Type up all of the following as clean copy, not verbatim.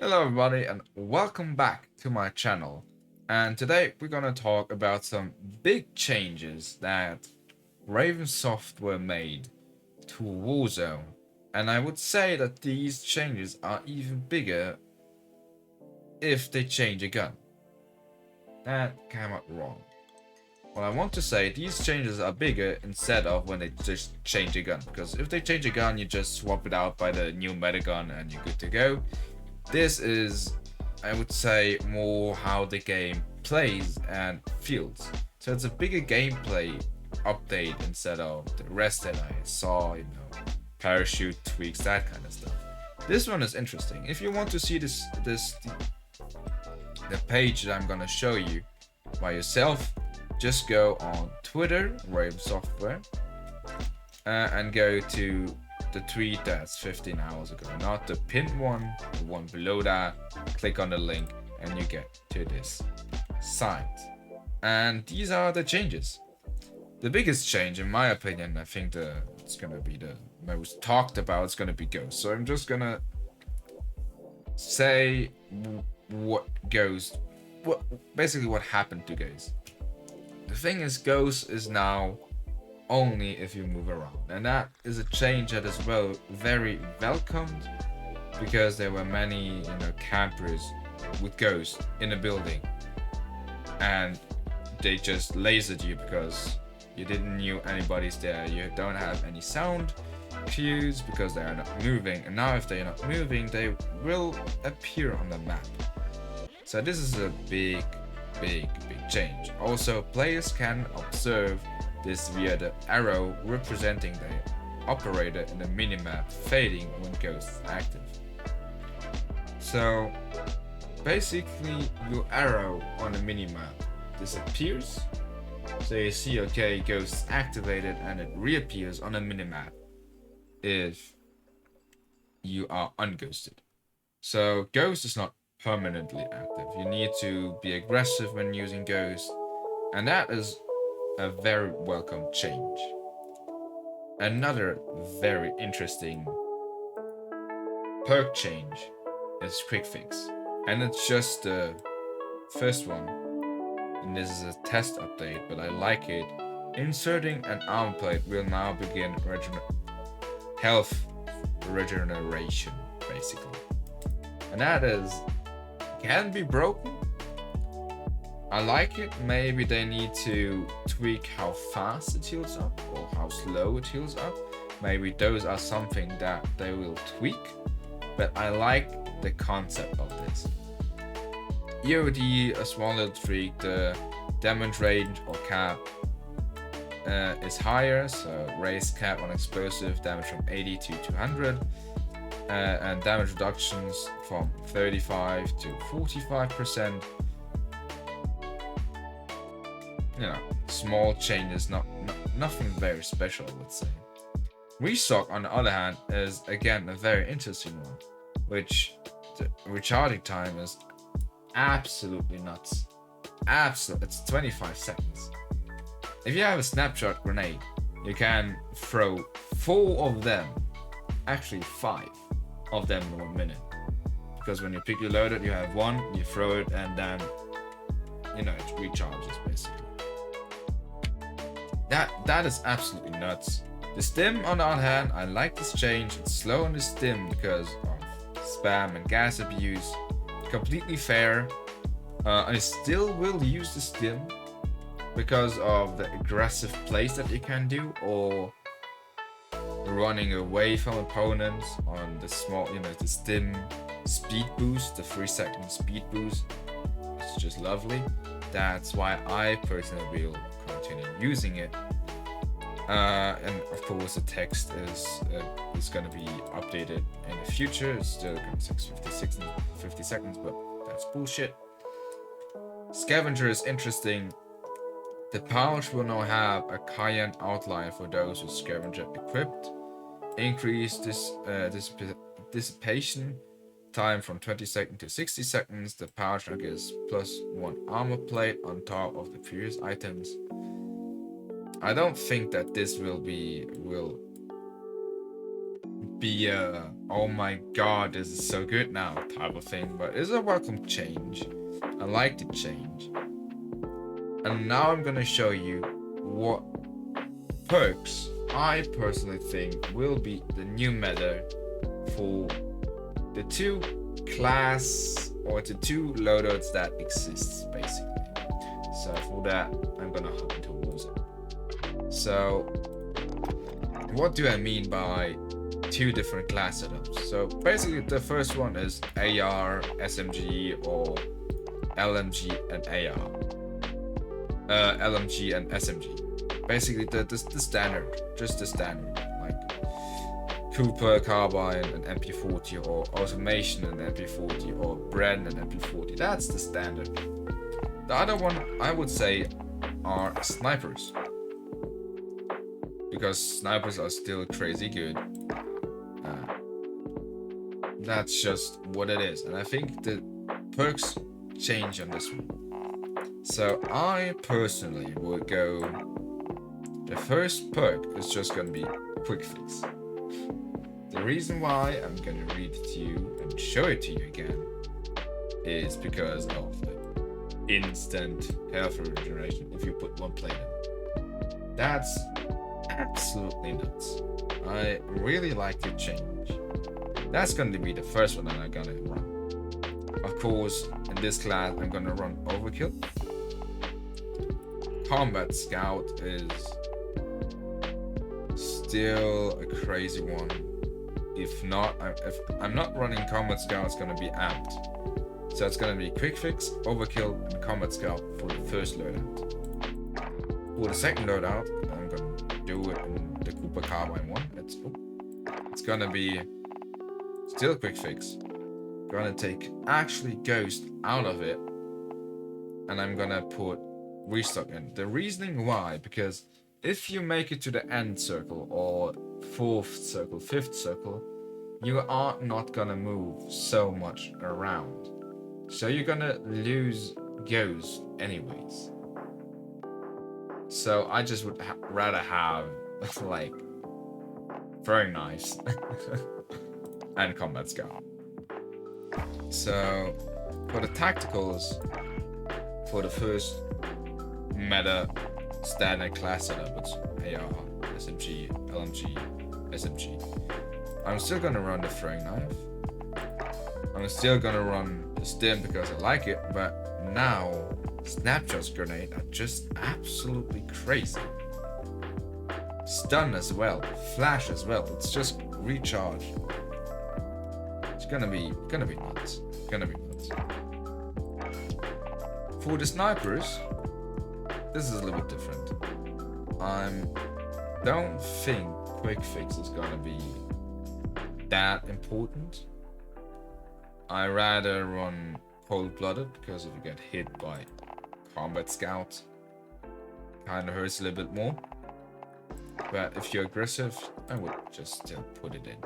Hello everybody and welcome back to my channel. And today we're gonna talk about some big changes that Raven Software made to Warzone. And I would say that these changes are even bigger if they change a gun. That came out wrong. Well, I want to say these changes are bigger instead of when they just change a gun. Because if they change a gun, you just swap it out by the new meta gun and you're good to go. This is, I would say, more how the game plays and feels. So it's a bigger gameplay update instead of the rest that I saw, parachute tweaks, that kind of stuff. This one is interesting. If you want to see the page that I'm gonna show you by yourself, just go on Twitter, Raven Software, and go to the tweet that's 15 hours ago, not the pinned one, the one below that. Click on the link and you get to this site. And these are the changes. The biggest change, in my opinion, I think it's gonna be the most talked about, it's gonna be Ghost. So I'm just gonna say basically what happened to Ghost. The thing is, Ghost is now only if you move around, and that is a change that is very welcomed, because there were many campers with Ghost in a building and they just lasered you because you didn't knew anybody's there. You don't have any sound cues because they are not moving, and now if they're not moving they will appear on the map. So this is a big change. Also, players can observe this via the arrow representing the operator in the minimap fading when Ghost is active. So basically your arrow on the minimap disappears. So you see, okay, Ghost is activated, and it reappears on the minimap if you are unghosted. So Ghost is not permanently active. You need to be aggressive when using Ghost, and that is a very welcome change. Another very interesting perk change is Quick Fix, and it's just the first one, and this is a test update, but I like it. Inserting an armor plate will now begin health regeneration, basically, and that can be broken. I like it. Maybe they need to tweak how fast it heals up or how slow it heals up. Maybe those are something that they will tweak, but I like the concept of this. EOD, a small little tweak, the damage range or cap is higher, so raise cap on explosive damage from 80 to 200, and damage reductions from 35 to 45%. Small changes, nothing very special, I would say. Resock, on the other hand, is again a very interesting one, which the recharging time is absolutely nuts. It's 25 seconds. If you have a snapshot grenade, you can throw 4 of them, actually 5 of them in 1 minute. Because when you pick your loader, you have 1, you throw it, and then it recharges basically. That is absolutely nuts. The stim, on the other hand, I like this change. It's slow on the stim because of spam and gas abuse. Completely fair. I still will use the stim because of the aggressive plays that you can do, or running away from opponents on the small, the stim speed boost, the 3-second speed boost. It's just lovely. That's why I personally will continue using it. And of course the text is going to be updated in the future. It's still going to take 50 seconds, but that's bullshit. Scavenger is interesting. The pouch will now have a cayenne outline for those with Scavenger equipped. Increase this dissipation time from 20 seconds to 60 seconds. The pouch now gives +1 armor plate on top of the previous items. I don't think that this will be a oh my god, this is so good now type of thing, but it's a welcome change. I like the change. And now I'm gonna show you what perks I personally think will be the new meta for the two class or the two loadouts that exists basically. So for that, I'm gonna hop into Warzone. So what do I mean by two different class setups? So basically the first one is AR, SMG, or LMG and AR. LMG and SMG. Basically the standard, just the standard, like Cooper, Carbine, and MP40, or Automation and MP40, or Bren and MP40. That's the standard. The other one I would say are snipers, because snipers are still crazy good. That's just what it is, and I think the perks change on this one. So I personally would go. The first perk is just gonna be quick fix. The reason why I'm gonna read it to you and show it to you again is because of the instant health regeneration if you put one plate in. That's absolutely nuts. I really like the change. That's gonna be the first one that I'm gonna run. Of course, in this class I'm gonna run Overkill. Combat Scout is still a crazy one. If I'm not running Combat Scout, it's gonna be Amped. So it's gonna be Quick Fix, Overkill, and Combat Scout for the first loadout. For the second loadout, I'm gonna do it in the Cooper Carbine one. It's gonna be still Quick Fix. Gonna take actually Ghost out of it, and I'm gonna put Resock in. The reasoning why, because if you make it to the end circle or fourth circle, fifth circle, you are not gonna move so much around. So you're gonna lose Ghost anyways. So I just would rather have like throwing knives and Combat Scout. So for the tacticals, for the first meta standard class setup, it's AR, SMG, LMG, SMG. I'm still gonna run the throwing knife. I'm still gonna run the stim because I like it, but now snapshots grenade are just absolutely crazy. Stun as well, flash as well. It's just recharge. It's gonna be nuts. Gonna be nuts. For the snipers, this is a little bit different. I don't think quick fix is gonna be that important. I rather run cold-blooded because if you get hit by Combat Scout, kind of hurts a little bit more. But if you're aggressive, I would just still put it in.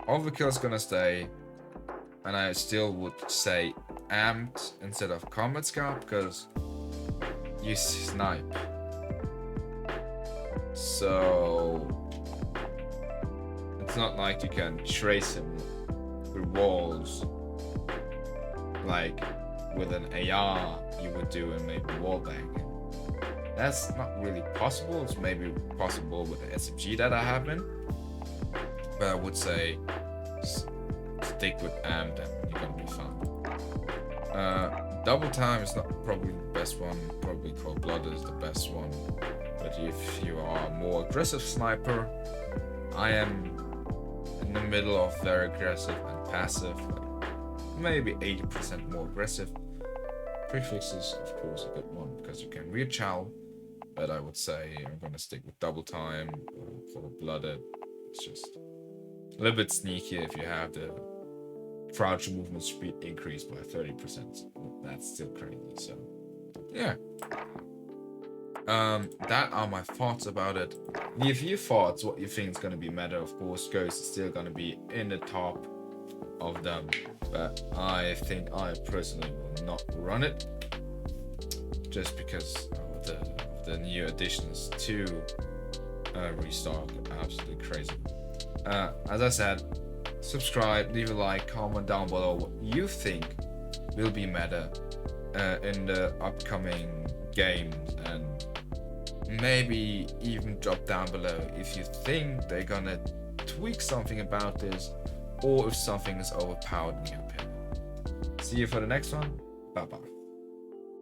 Overkill is gonna stay, and I still would say Amped instead of Combat Scout because you snipe. So it's not like you can trace him through walls like with an AR you would do and maybe wallbang. That's not really possible. It's maybe possible with the SMG that I have in, but I would say stick with Amped and you're gonna be fine. Double time is not probably the best one. Probably Cold Blood is the best one. But if you are a more aggressive sniper, I am in the middle of very aggressive and passive, like maybe 80% more aggressive. Quick fix is of course a good one because you can reach out, but I would say I'm gonna stick with double time or Cold Blooded. It's just a little bit sneakier if you have the crouch movement speed increased by 30%. That's still crazy. So yeah. That are my thoughts about it. Leave your thoughts what you think is gonna be meta. Of course, Ghost is still gonna be in the top of them, but I think I personally will not run it just because of the new additions to Resock are absolutely crazy. As I said, subscribe, leave a like, comment down below what you think will be meta in the upcoming games, and maybe even drop down below if you think they're gonna tweak something about this, or if something is overpowered in your opinion. See you for the next one. Bye bye.